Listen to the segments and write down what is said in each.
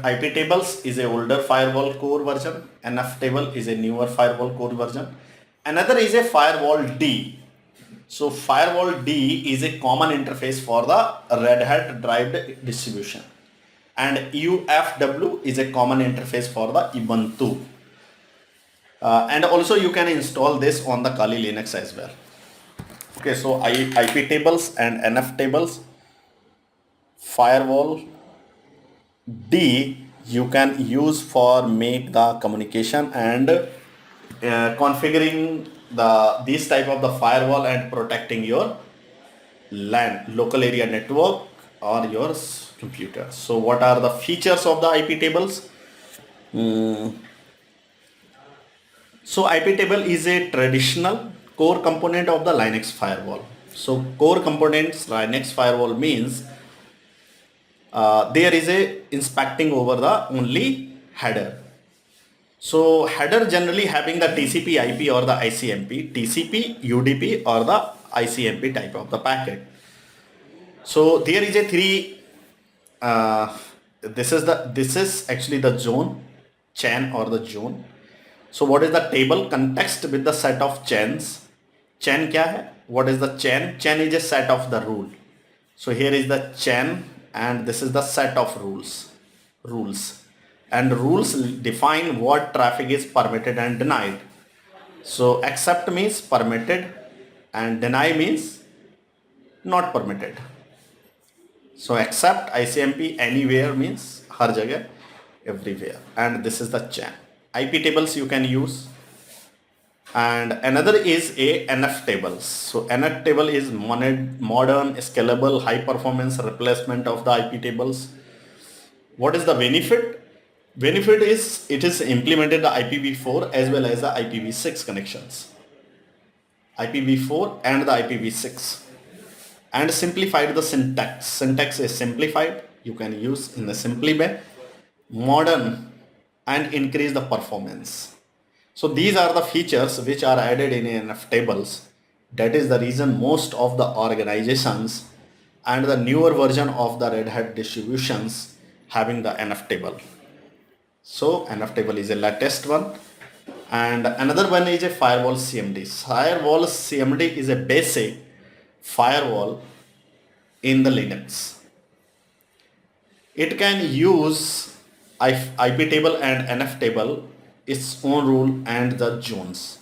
IP tables is a older firewall core version. NF table is a newer firewall core version. Another is a firewall D. So firewall D is a common interface for the Red Hat derived distribution, and UFW is a common interface for the Ubuntu. And also you can install this on the Kali Linux as well. Okay, so IP tables and NF tables. Firewall D you can use for make the communication and configuring this type of the firewall and protecting your LAN, local area network, or your computer. So what are the features of the IP tables? So IP table is a traditional core component of the Linux firewall. So core components Linux firewall means there is a inspecting over the only header. So header generally having the TCP IP or the ICMP, TCP, UDP or the ICMP type of the packet. So there is a three. This is actually the zone, chain or the zone. So what is the table? Context with the set of chains. Chain क्या है? What is the chain? Chain is a set of the rule. So here is the chain and this is the set of rules. And rules define what traffic is permitted and denied. So accept means permitted and deny means not permitted. So accept ICMP anywhere means har jagah, everywhere, and this is the chain. IP tables you can use, and another is a NF tables. So NF table is modern, scalable, high performance replacement of the IP tables. What is the benefit? Benefit is it is implemented the IPv4 as well as the IPv6 connections. IPv4 and the IPv6, and simplified the syntax. Syntax is simplified. You can use in the simply way, modern, and increase the performance. So these are the features which are added in NF tables. That is the reason most of the organizations and the newer version of the Red Hat distributions having the NF table. So NF table is the latest one. And another one is a firewall CMD. Firewall CMD is a basic firewall in the Linux. It can use IP table and NF table, its own rule and the zones.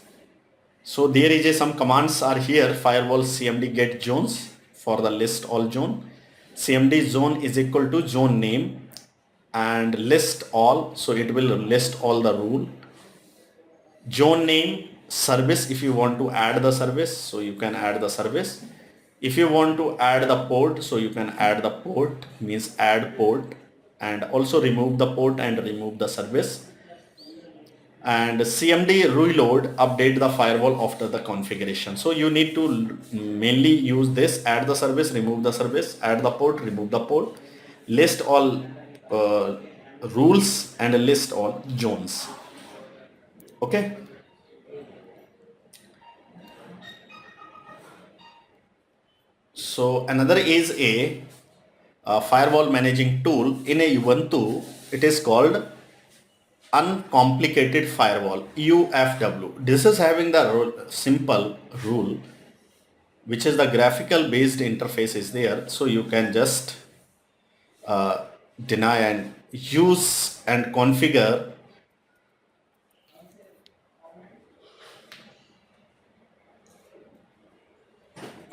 So there is some commands are here. Firewall CMD get zones for the list all zone. CMD zone is equal to zone name and list all. So it will list all the rule. Zone name service, if you want to add the service, so you can add the service. If you want to add the port, so you can add the port, means add port, and also remove the port and remove the service. And CMD reload, update the firewall after the configuration. So you need to mainly use this: add the service, remove the service, add the port, remove the port, list all rules and list all zones. Okay. So another is a firewall managing tool in a Ubuntu. It is called uncomplicated firewall, UFW. This is having the simple rule, which is the graphical based interface is there. So you can just deny and use and configure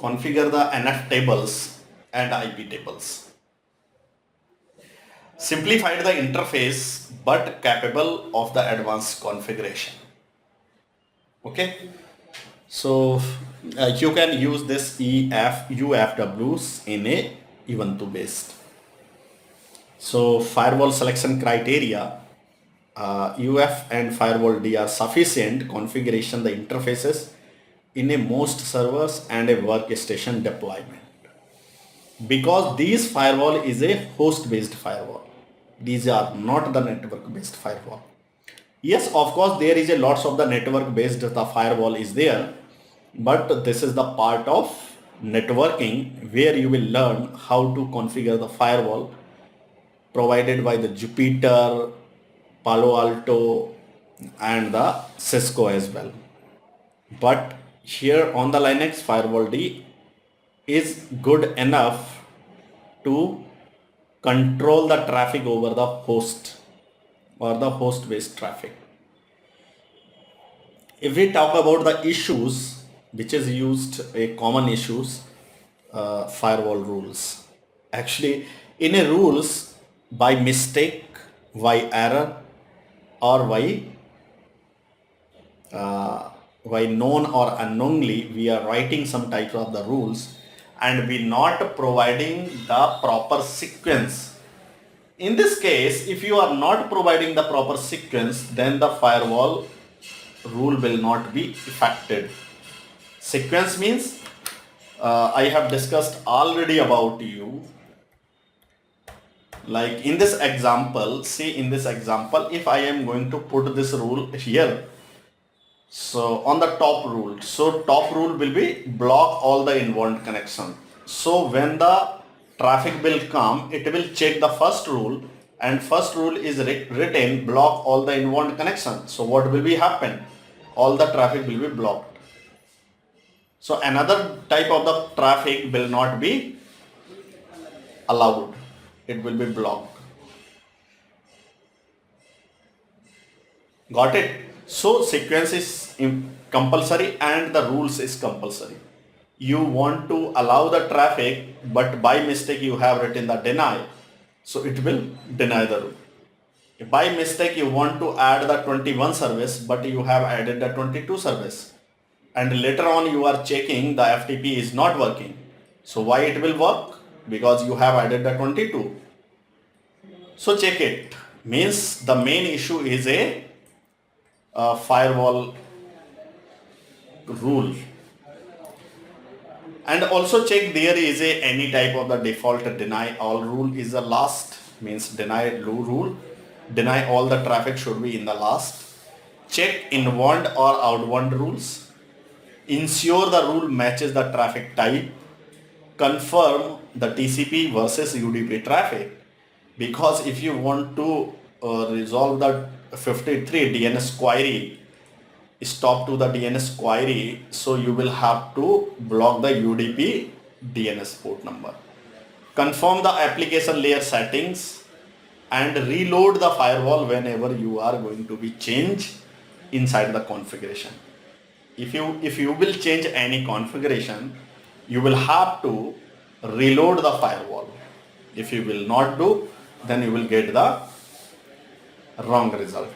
the NF tables and IP tables. Simplified the interface but capable of the advanced configuration. Okay, so you can use this UFWs in a Ubuntu based. So firewall selection criteria, UF and firewall D are sufficient configuration the interfaces in a most servers and a workstation deployment, because these firewall is a host based firewall. These are not the network based firewall. Yes, of course there is a lots of the network based the firewall is there, but this is the part of networking where you will learn how to configure the firewall provided by the Jupyter, Palo Alto, and the Cisco as well. But here on the Linux, firewalld is good enough to control the traffic over the host or the host based traffic. If we talk about the issues which is used, a common issues, firewall rules. Actually, in a rules, by mistake, by error, or by known or unknowingly, we are writing some type of the rules and we not providing the proper sequence. In this case, if you are not providing the proper sequence, then the firewall rule will not be effective. Sequence means I have discussed already about you. Like in this example, see in this example, if I am going to put this rule here, so on the top rule, so top rule will be block all the inbound connection. So when the traffic will come, it will check the first rule, and first rule is written block all the inbound connection. So what will be happen? All the traffic will be blocked. So another type of the traffic will not be allowed. It will be blocked. Got it? So sequence is compulsory and the rules is compulsory. You want to allow the traffic, but by mistake you have written the deny. So it will deny the rule. If by mistake you want to add the 21 service, but you have added the 22 service. And later on you are checking the FTP is not working. So why it will work? Because you have added the 22. So check it. Means the main issue is a firewall rule. And also check there is a any type of the default deny all rule is the last, means deny rule. Deny all the traffic should be in the last. Check inbound or outbound rules. Ensure the rule matches the traffic type. Confirm the TCP versus UDP traffic. Because if you want to resolve the 53 DNS query, stop to the DNS query, so you will have to block the UDP DNS port number. Confirm the application layer settings and reload the firewall whenever you are going to be change inside the configuration. If you will change any configuration, you will have to reload the firewall. If you will not do, then you will get the wrong result.